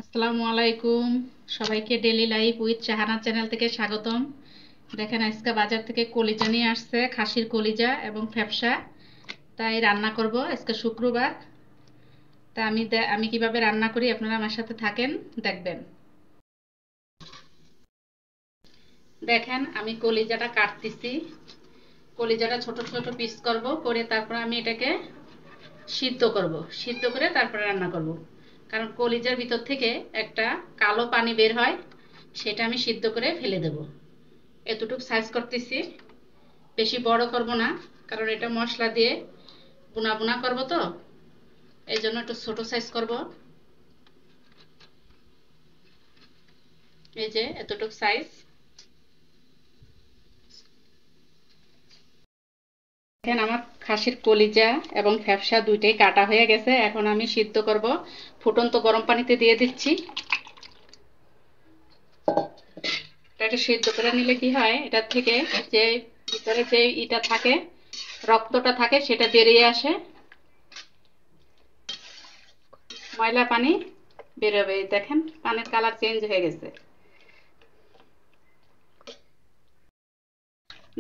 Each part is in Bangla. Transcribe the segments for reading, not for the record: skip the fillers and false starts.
আসসালামু আলাইকুম। সবাইকে daily life with Shahana channel থেকে স্বাগতম। দেখেন আজকে বাজার থেকে কলিজা নিয়ে আসছে, খাসির কলিজা এবং ফ্যাপসা। তাই রান্না করব আজকে শুক্রবার। তা আমি কিভাবে রান্না করি আপনারা আমার সাথে থাকেন, দেখবেন। দেখেন আমি কলিজাটা কাটতেছি। কলিজাটা ছোট ছোট পিস করব, করে তারপর আমি এটাকে সিদ্ধ করব। সিদ্ধ করে তারপরে রান্না করব, কারণ কলিজার ভিতর থেকে একটা কালো পানি বের হয়, সেটা আমি সিদ্ধ করে ফেলে দেব। এতটুকু সাইজ করতেছি, বেশি বড় করব না, কারণ এটা মশলা দিয়ে বুনা বুনা করব, তো এই জন্য একটু ছোট সাইজ করব। এই যে এতটুকু সাইজ। দেখেন আমার খাসির কলিজা এবং ফ্যাপসা দুইটাই কাটা হয়ে গেছে। এখন আমি সিদ্ধ করব। ফুটন্ত গরম পানিতে দিয়ে দিচ্ছি। এটা সিদ্ধ করে নিলে কি হয়, এটার থেকে যে ভিতরে যে ইটা থাকে, রক্তটা থাকে, সেটা বেরিয়ে আসে, ময়লা পানি বেরোবে। দেখেন পানির কালার চেঞ্জ হয়ে গেছে।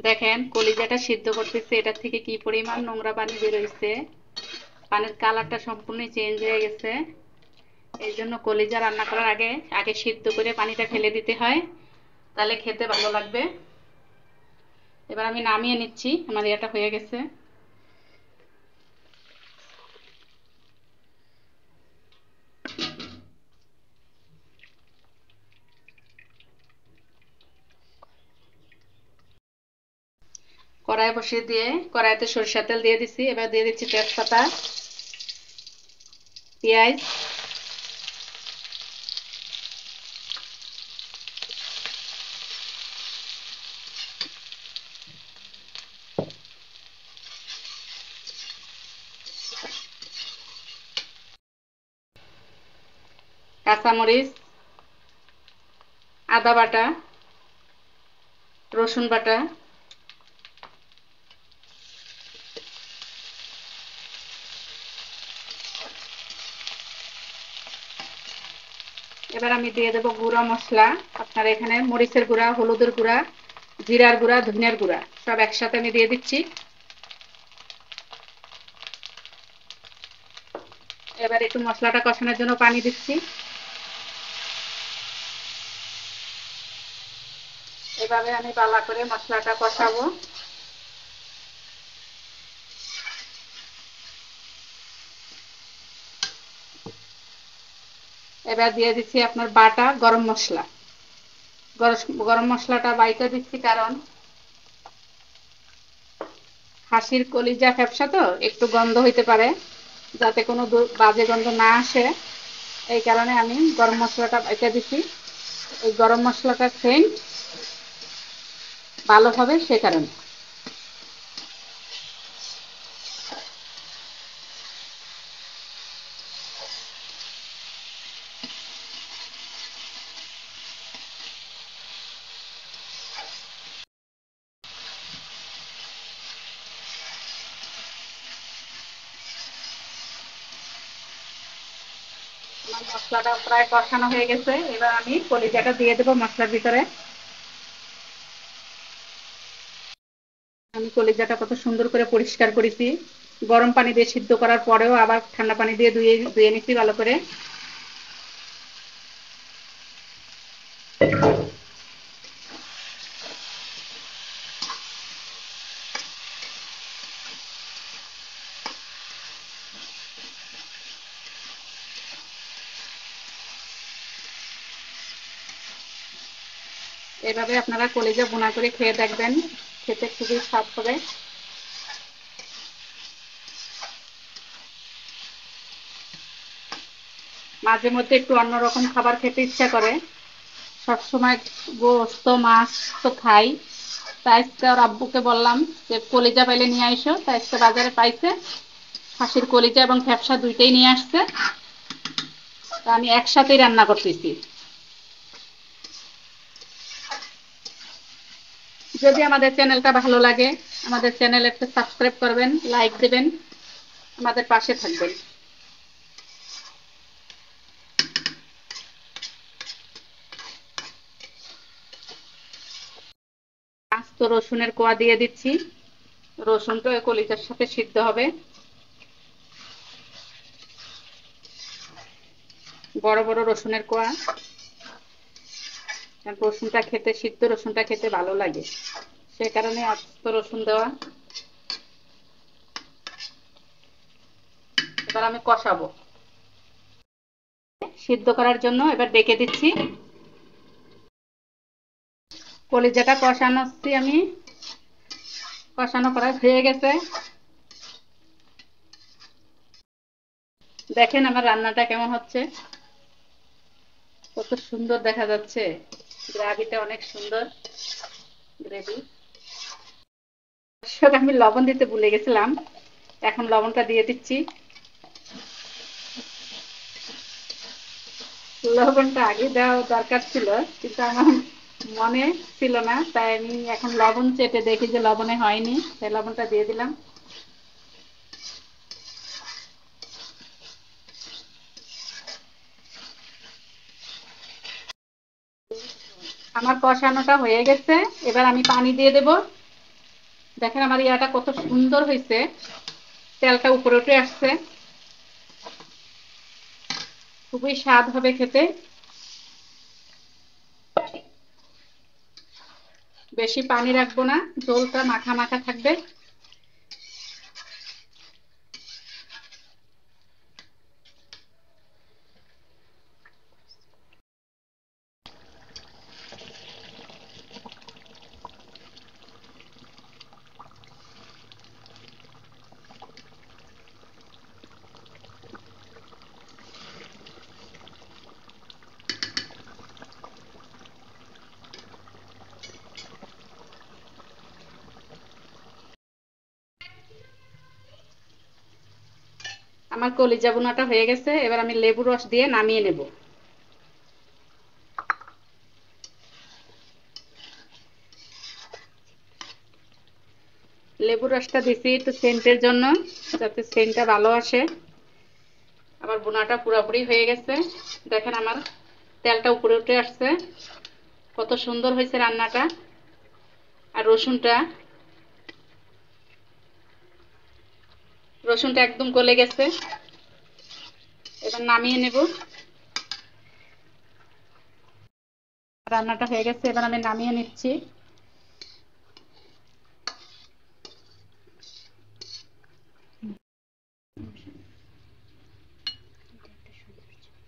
দেখেন কলিজাটা সিদ্ধ করতেছে, এটা থেকে কি পরিমাণ নোংরা পানি বেরোইছে। পানির কালারটা সম্পূর্ণ চেঞ্জ হয়ে গেছে। এই জন্য কলিজা রান্না করার আগে আগে সিদ্ধ করে পানিটা ফেলে দিতে হয়, তাহলে খেতে ভালো লাগবে। এবার আমি নামিয়ে নিচ্ছি, আমার এটা হয়ে গেছে। কড়াই বসিয়ে দিয়ে কড়াইতে সরিষার তেল দিয়ে দিচ্ছি। এবার দিয়ে দিচ্ছি তেজপাতা, পেঁয়াজ, কাঁচামরিচ, আদা বাটা, রসুন বাটা, এবার আমি দিয়ে দেবো গুঁড়া মশলা। আপনার এখানে মরিচের গুঁড়া, হলুদের গুঁড়া, জিরার গুঁড়া, ধনিয়ার গুঁড়া সব একসাথে আমি দিয়ে দিচ্ছি। এবার একটু মশলাটা কষানোর জন্য পানি দিচ্ছি। এভাবে আমি পালা করে মশলাটা কষাবো। এবার দিয়ে দিচ্ছি আপনার বাটা গরম মশলা। গরম মশলাটা বাইটা দিচ্ছি, কারণ খাসির কলিজা ফ্যাপসা তো একটু গন্ধ হইতে পারে, যাতে কোনো বাজে গন্ধ না আসে, এই কারণে আমি গরম মশলাটা বাইটা দিচ্ছি। এই গরম মশলাটার সেন্ট ভালো হবে সে কারণে। আমার মশলাটা প্রায় কষানো হয়ে গেছে। এবার আমি কলিজাটা দিয়ে দেবো মশলার ভিতরে। আমি কলিজাটা কত সুন্দর করে পরিষ্কার করেছি, গরম পানি দিয়ে সিদ্ধ করার পরেও আবার ঠান্ডা পানি দিয়ে ধুয়ে ধুয়ে নিচ্ছি ভালো করে। এভাবে আপনারা কলিজা ভুনা করে খেয়ে দেখবেন, খেতে খুবই স্বাদ হবে। মাঝে মধ্যে একটু অন্যরকম খাবার খেতে ইচ্ছা করে, সবসময় গোস্ত মাছ তো খাই। তাই আজকে ওর আব্বুকে বললাম যে কলিজা পাইলে নিয়ে আইসো। তাই আজকে বাজারে পাইছে, খাসির কলিজা এবং ফ্যাপসা দুইটাই নিয়ে আসছে। তা আমি একসাথেই রান্না করতেছি। যদি আমাদের চ্যানেলটা ভালো লাগে, আমাদের চ্যানেল একটা সাবস্ক্রাইব করবেন, লাইক দেবেন, আমাদের পাশে থাকবেন। আস্ত রসুনের কোয়া দিয়ে দিচ্ছি। রসুনটা কলিজার সাথে সিদ্ধ হবে। বড় বড় রসুনের কোয়া, রসুনটা খেতে, সিদ্ধ রসুনটা খেতে ভালো লাগে, সে কারণে আস্ত রসুন দেওয়া। এবার আমি কষাবো সিদ্ধ করার জন্য। এবার ডেকে দিচ্ছি। কলিজাটা কষানোচ্ছি আমি, কষানো করা হয়ে গেছে। দেখেন আমার রান্নাটা কেমন হচ্ছে, কত সুন্দর দেখা যাচ্ছে, গ্রেভিটা অনেক সুন্দর গ্রেভি। আমি লবণ দিতে ভুলে গেছিলাম, এখন লবণটা দিয়ে দিচ্ছি। লবণটা আগে দেওয়া দরকার ছিল, কিন্তু আমার মনে ছিল না, তাই আমি এখন লবণ চেটে দেখি যে লবণে হয়নি, তাই লবণটা দিয়ে দিলাম। আমার কষানোটা হয়ে গেছে, এবার আমি পানি দিয়ে দেব। দেখেন আমার ইয়াটা কত সুন্দর হয়েছে, তেলটা উপরে উঠে আসছে, খুবই স্বাদ হবে খেতে। বেশি পানি রাখবো না, ঝোলটা মাখা মাখা থাকবে। আমার কলিজা ভুনাটা হয়ে গেছে, এবার আমি লেবু রস দিয়ে নামিয়ে নেব। লেবু রসটা দিছি একটু সেন্টের জন্য, যাতে সেন্টটা ভালো আসে। আমার ভুনাটা পুরোপুরি হয়ে গেছে, দেখেন আমার তেলটা উপরে উঠে আসছে, কত সুন্দর হয়েছে রান্নাটা। আর রসুনটা একদম গলে গেছে। এবার নামিয়ে নেব। রান্নাটা হয়ে গেছে, এবার আমি নামিয়ে নিচ্ছি।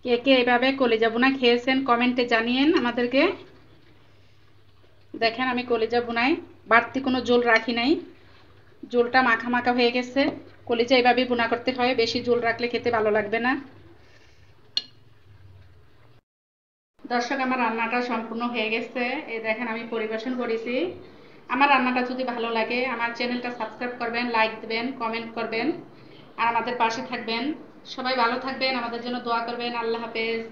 কে কে এভাবে কলিজা ভুনা খেয়েছেন কমেন্টে জানিয়েন আমাদেরকে। দেখেন আমি কলিজা ভুনায় বাড়তি কোনো ঝোল রাখি নাই, ঝোলটা মাখা মাখা হয়ে গেছে। কলিজা এভাবেই ভুনা করতে হয়, বেশি ঝোল রাখলে খেতে ভালো লাগবে না। দর্শক আমার রান্নাটা সম্পূর্ণ হয়ে গেছে, এই দেখেন আমি পরিবেশন করেছি। আমার রান্নাটা যদি ভালো লাগে আমার চ্যানেলটা সাবস্ক্রাইব করবেন, লাইক দিবেন, কমেন্ট করবেন আর আমাদের পাশে থাকবেন। সবাই ভালো থাকবেন, আমাদের জন্য দোয়া করবেন। আল্লাহ হাফেজ।